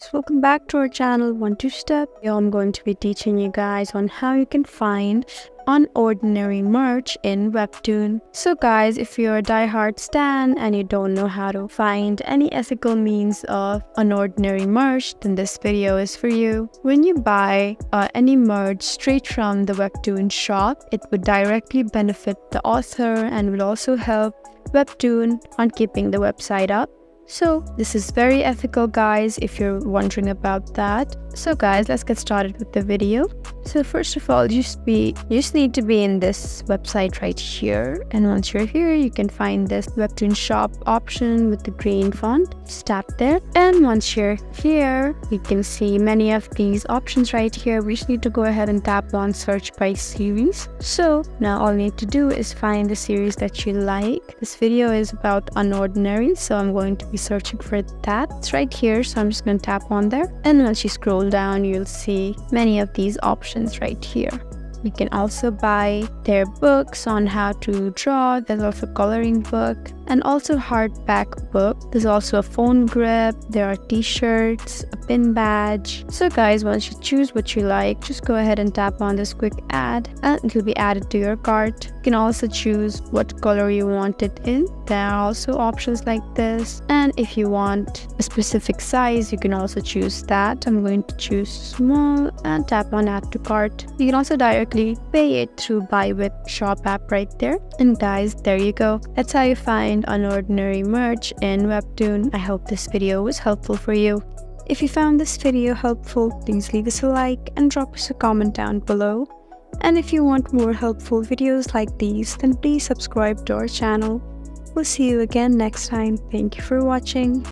So welcome back to our channel 1-2-Step. Here I'm going to be teaching you guys on how you can find unordinary merch in WEBTOON. So guys, if you're a diehard stan and you don't know how to find any ethical means of unordinary merch, then this video is for you. When you buy any merch straight from the WEBTOON shop, it would directly benefit the author and will also help WEBTOON on keeping the website up. So this is very ethical, guys, if you're wondering about that. So guys, let's get started with the video. So first of all, you just need to be in this website right here, and once you're here you can find this WEBTOON shop option with the green font. Just tap there, and once you're here you can see many of these options right here. We just need to go ahead and tap on search by series. So now all you need to do is find the series that you like. This video is about Unordinary, so I'm going to be searching for that. It's right here, so I'm just going to tap on there, and once you scroll down you'll see many of these options right here. You can also buy their books on how to draw. There's also a coloring book and also hardback book. There's also a phone grip. There are t-shirts, a pin badge. So guys, once you choose what you like, just go ahead and tap on this quick add and it will be added to your cart. You can also choose what color you want it in. There are also options like this, and if you want a specific size you can also choose that. I'm going to choose small and tap on add to cart. You can also directly pay it through buy with shop app right there. And guys, there you go. That's how you find unordinary merch in WEBTOON. I hope this video was helpful for you. If you found this video helpful, please leave us a like and drop us a comment down below. And if you want more helpful videos like these, then please subscribe to our channel. We'll see you again next time. Thank you for watching.